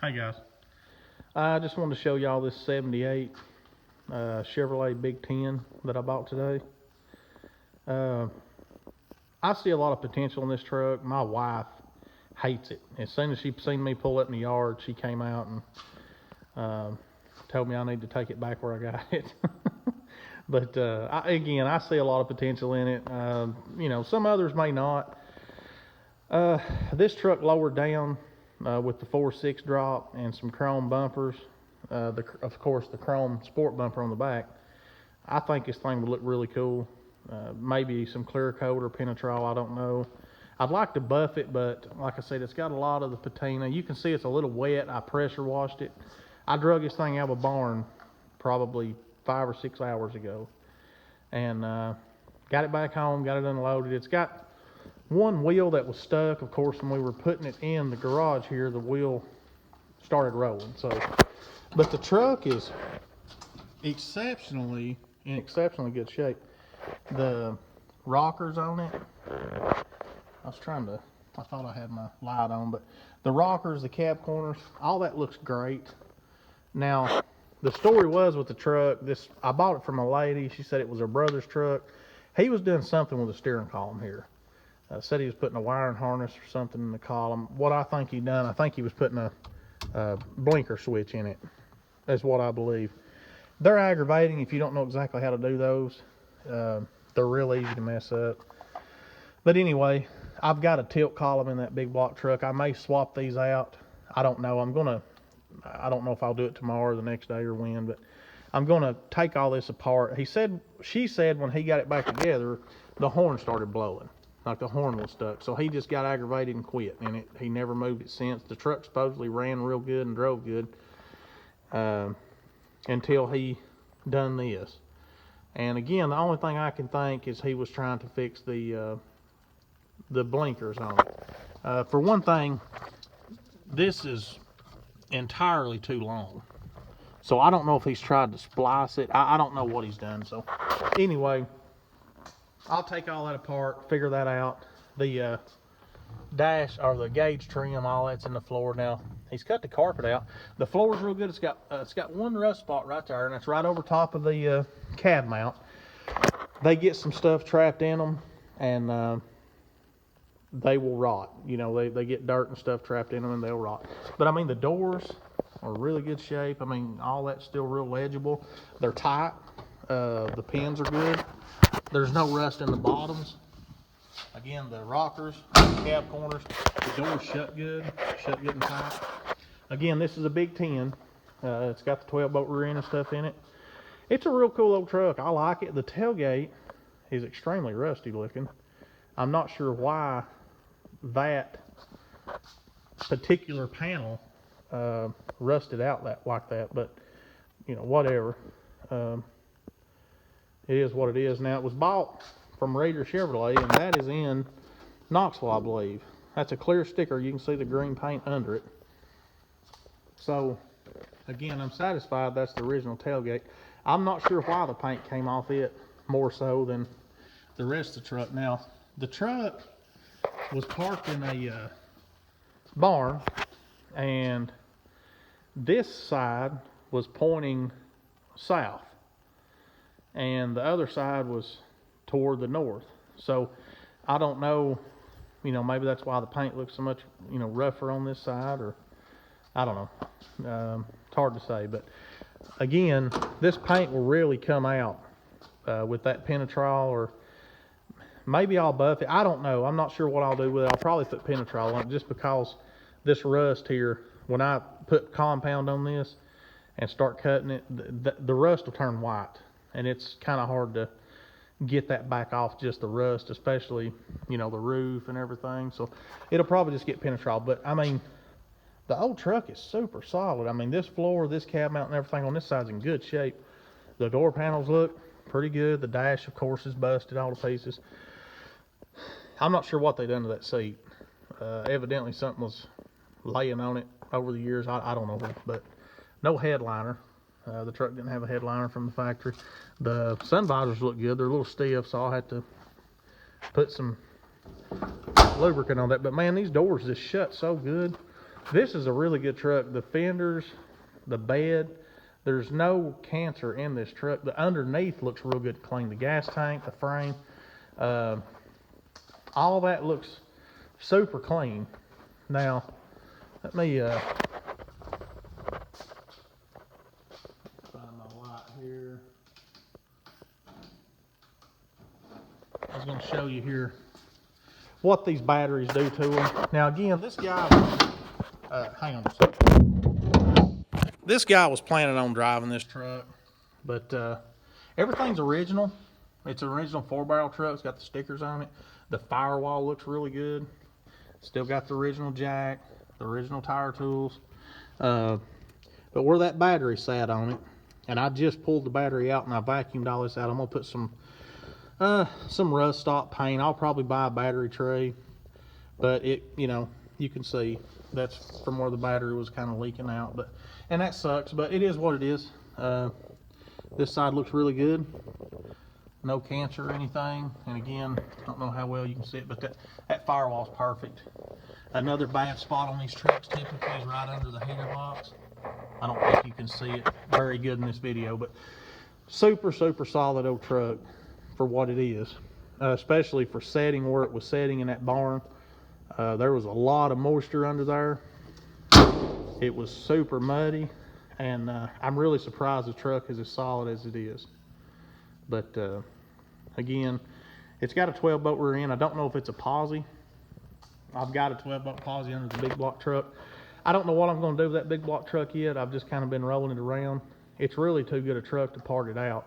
Hi guys. I just wanted to show y'all this 78 Chevrolet Big 10 that I bought today. I see a lot of potential in this truck. My wife hates it. As soon as she seen me pull it in the yard, she came out and told me I need to take it back where I got it. But I see a lot of potential in it. Some others may not. This truck lowered down with the 4.6 drop and some chrome bumpers. Of course, the chrome sport bumper on the back. I think this thing would look really cool. Maybe some clear coat or Penetrol, I don't know. I'd like to buff it, but like I said, it's got a lot of the patina. You can see it's a little wet. I pressure washed it. I drug this thing out of a barn probably 5 or 6 hours ago, and got it back home, got it unloaded. It's got one wheel that was stuck. Of course, when we were putting it in the garage here, the wheel started rolling. But the truck is exceptionally in exceptionally good shape. The rockers on it, I thought I had my light on, but the rockers, the cab corners, all that looks great. Now, the story was with the truck, I bought it from a lady. She said it was her brother's truck. He was doing something with the steering column here. Said he was putting a wiring harness or something in the column. What I think he done, I think he was putting a blinker switch in it. That's what I believe. They're aggravating if you don't know exactly how to do those. They're real easy to mess up. But anyway, I've got a tilt column in that big block truck. I may swap these out. I don't know. I don't know if I'll do it tomorrow or the next day or when, but I'm gonna take all this apart. She said when he got it back together, the horn started blowing. Like the horn was stuck. So he just got aggravated and quit. And he never moved it since. The truck supposedly ran real good and drove good until he done this. And again, the only thing I can think is he was trying to fix the blinkers on it. For one thing, this is entirely too long. So I don't know if he's tried to splice it. I don't know what he's done. So anyway, I'll take all that apart, figure that out. The dash or the gauge trim, all that's in the floor now. He's cut the carpet out. The floor's real good. It's got one rust spot right there, and it's right over top of the cab mount. They get some stuff trapped in them, and they will rot. You know, they get dirt and stuff trapped in them, and they'll rot. But I mean, the doors are really good shape. I mean, all that's still real legible. They're tight. The pins are good. There's no rust in the bottoms. Again, the rockers, the cab corners, the doors shut good and tight. Again, this is a Big 10. It's got the 12-bolt rear end and stuff in it. It's a real cool old truck. I like it. The tailgate is extremely rusty looking. I'm not sure why that particular panel rusted out like that, but you know, whatever. It is what it is. Now, it was bought from Raider Chevrolet, and that is in Knoxville, I believe. That's a clear sticker. You can see the green paint under it. So, again, I'm satisfied that's the original tailgate. I'm not sure why the paint came off it more so than the rest of the truck. Now, the truck was parked in a barn, and this side was pointing south, and the other side was toward the north. So I don't know, maybe that's why the paint looks so much, rougher on this side, or I don't know. It's hard to say, but again, this paint will really come out with that Penetrol, or maybe I'll buff it. I don't know. I'm not sure what I'll do with it. I'll probably put Penetrol on it, just because this rust here, when I put compound on this and start cutting it, the rust will turn white. And it's kind of hard to get that back off, just the rust, especially, the roof and everything. So it'll probably just get Penetrol. But, I mean, the old truck is super solid. I mean, this floor, this cab mount and everything on this side's in good shape. The door panels look pretty good. The dash, of course, is busted all to pieces. I'm not sure what they done to that seat. Evidently something was laying on it over the years. I don't know, but no headliner. The truck didn't have a headliner from the factory. The sun visors look good. They're a little stiff, so I'll have to put some lubricant on that. But man, these doors just shut so good. This is a really good truck. The fenders, the bed, there's no cancer in this truck. The underneath looks real good to clean. The gas tank, the frame, all that looks super clean. Now, let me find my light here. I was going to show you here what these batteries do to them. Now again, this guy, hang on a second. This guy was planning on driving this truck, but everything's original. It's an original 4-barrel truck. It's got the stickers on it. The firewall looks really good. Still got the original jack, the original tire tools. But where that battery sat on it, and I just pulled the battery out and I vacuumed all this out. I'm gonna put some rust stop paint. I'll probably buy a battery tray, but it, you know, you can see that's from where the battery was kind of leaking out. But, and that sucks, but it is what it is. This side looks really good. No cancer or anything. And again, I don't know how well you can see it, but that firewall's perfect. Another bad spot on these trucks typically is right under the heater box. I don't think you can see it very good in this video, but super solid old truck for what it is, especially for setting where it was setting in that barn. There was a lot of moisture under there. It was super muddy, and I'm really surprised the truck is as solid as it is. But again, it's got a 12-bolt rear end. I don't know if it's a posi. I've got a 12-bolt posi under the big block truck. I don't know what I'm going to do with that big block truck yet. I've just kind of been rolling it around. It's really too good a truck to part it out.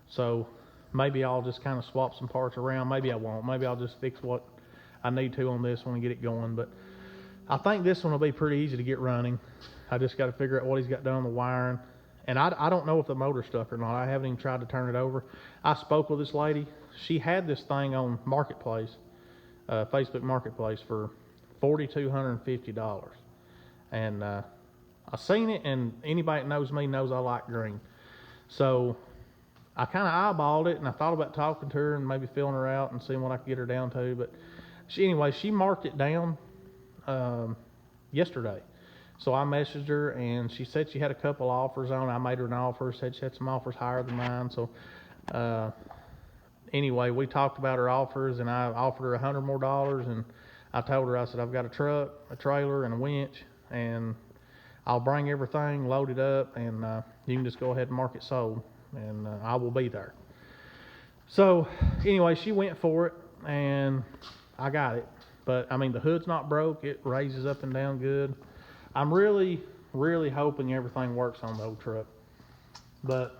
So maybe I'll just kind of swap some parts around. Maybe I won't. Maybe I'll just fix what I need to on this one and get it going. But I think this one will be pretty easy to get running. I just got to figure out what he's got done on the wiring. And I don't know if the motor's stuck or not. I haven't even tried to turn it over. I spoke with this lady. She had this thing on Marketplace, Facebook Marketplace, for $4,250. And I seen it, and anybody that knows me knows I like green. So I kind of eyeballed it, and I thought about talking to her and maybe filling her out and seeing what I could get her down to. But anyway, she marked it down yesterday. So I messaged her, and she said she had a couple offers on it. I made her an offer, said she had some offers higher than mine. So anyway, we talked about her offers, and I offered her $100 more. And I told her, I said, I've got a truck, a trailer, and a winch, and I'll bring everything, load it up, and you can just go ahead and mark it sold, and I will be there. So anyway, she went for it, and I got it. But I mean, the hood's not broke. It raises up and down good. I'm really hoping everything works on the old truck. But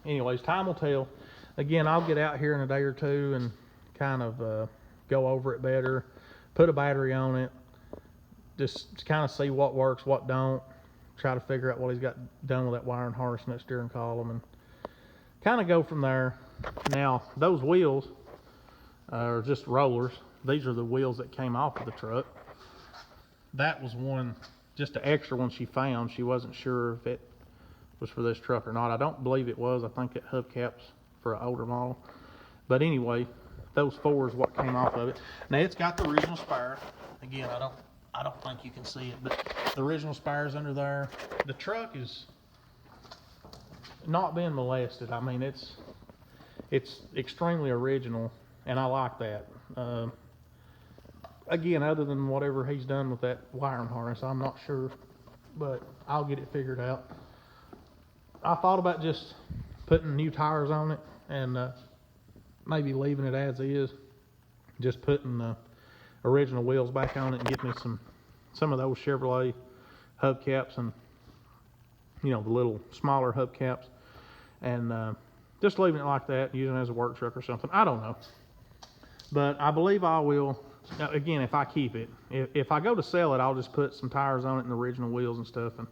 anyways, time will tell. Again, I'll get out here in a day or two and kind of go over it better, put a battery on it, just kind of see what works, what don't, try to figure out what he's got done with that wiring harness and that steering column, and kind of go from there. Now, those wheels are just rollers. These are the wheels that came off of the truck. That was one, just an extra one she found. She wasn't sure if it was for this truck or not. I don't believe it was. I think that hubcap's for an older model. But anyway, those four is what came off of it. Now, it's got the original spare. Again, I don't think you can see it, but the original spare's under there. The truck is not being molested. I mean, it's extremely original, and I like that. Again, other than whatever he's done with that wiring harness, I'm not sure, but I'll get it figured out. I thought about just putting new tires on it and maybe leaving it as is, just putting the original wheels back on it and get me some of those Chevrolet hubcaps, and you know, the little smaller hubcaps, and just leaving it like that, using it as a work truck or something. I don't know, but I believe I will. Now, again, if I keep it, if I go to sell it, I'll just put some tires on it and the original wheels and stuff, and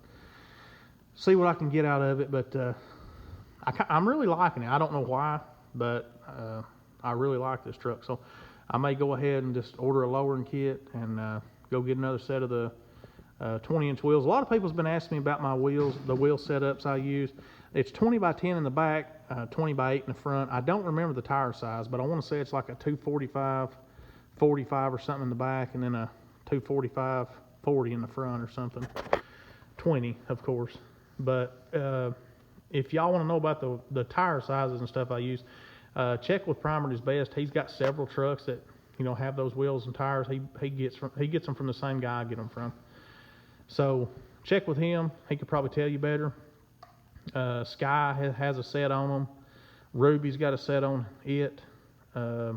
see what I can get out of it. But I'm really liking it. I don't know why, but I really like this truck. So I may go ahead and just order a lowering kit and go get another set of the 20-inch wheels. A lot of people's been asking me about my wheels, the wheel setups I use. It's 20 by 10 in the back, 20 by 8 in the front. I don't remember the tire size, but I want to say it's like a 245, 45 or something in the back, and then a 245, 40 in the front or something. 20, of course. But if y'all want to know about the tire sizes and stuff I use, check with Primer's Best. He's got several trucks that, you know, have those wheels and tires. He gets them from the same guy I get them from. So check with him. He could probably tell you better. Sky has a set on them. Ruby's got a set on it. A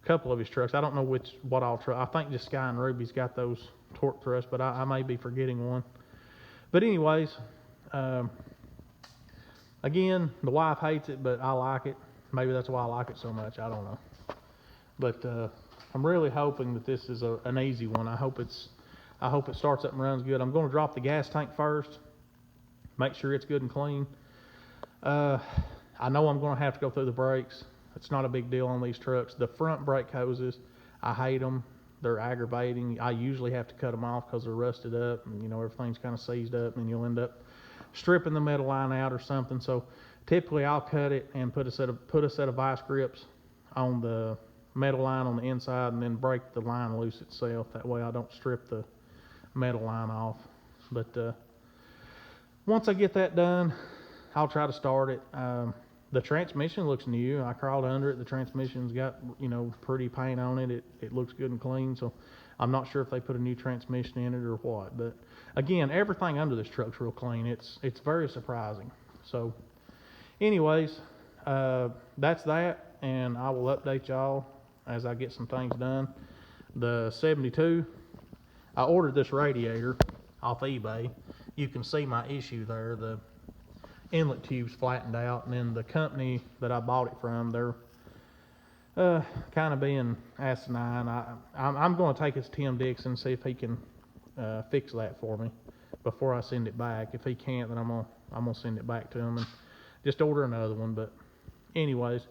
couple of his trucks. I don't know what all truck. I think just Sky and Ruby's got those torque thrusts, but I may be forgetting one. But anyways, again, the wife hates it, but I like it. Maybe that's why I like it so much. I don't know. But I'm really hoping that this is an easy one. I hope it starts up and runs good. I'm going to drop the gas tank first. Make sure it's good and clean. I know I'm going to have to go through the brakes. It's not a big deal on these trucks. The front brake hoses, I hate them. They're aggravating. I usually have to cut them off because they're rusted up and, you know, everything's kind of seized up, and you'll end up stripping the metal line out or something. So typically I'll cut it and put a set of vice grips on the metal line on the inside and then break the line loose itself. That way I don't strip the metal line off. But once I get that done, I'll try to start it. The transmission looks new. I crawled under it. The transmission's got, you know, pretty paint on it. It looks good and clean. So I'm not sure if they put a new transmission in it or what. But again, everything under this truck's real clean. It's very surprising. So anyways, that's that. And I will update y'all as I get some things done. The 72, I ordered this radiator off eBay. You can see my issue there. The inlet tube's flattened out, and then the company that I bought it from, they're kind of being asinine. I'm going to take it to Tim Dixon and see if he can fix that for me before I send it back. If he can't, then I'm gonna send it back to him and just order another one. But anyways,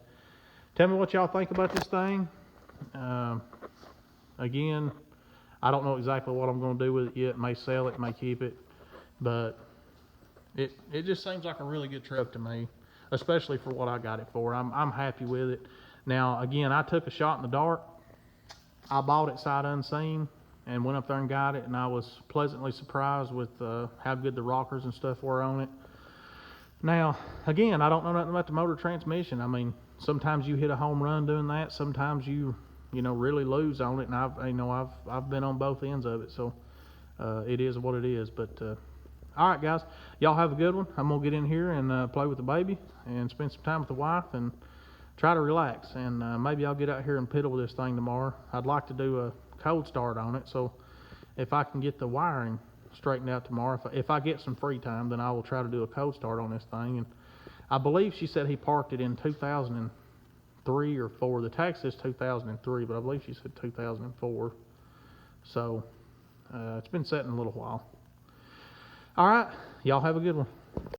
tell me what y'all think about this thing. Again, I don't know exactly what I'm going to do with it yet. May sell it, may keep it, but it just seems like a really good truck to me, especially for what I got it for. I'm happy with it. Now, again, I took a shot in the dark. I bought it sight unseen and went up there and got it, and I was pleasantly surprised with how good the rockers and stuff were on it. Now, again, I don't know nothing about the motor transmission. I mean, sometimes you hit a home run doing that. Sometimes you know, really lose on it, and I've been on both ends of it. So it is what it is. But all right, guys, y'all have a good one. I'm gonna get in here and play with the baby and spend some time with the wife and try to relax. And maybe I'll get out here and piddle with this thing tomorrow. I'd like to do a cold start on it. So if I can get the wiring straightened out tomorrow, if I get some free time, then I will try to do a cold start on this thing. And I believe she said he parked it in 2003 or 4. The tag says 2003, but I believe she said 2004. So it's been sitting a little while. All right, y'all have a good one.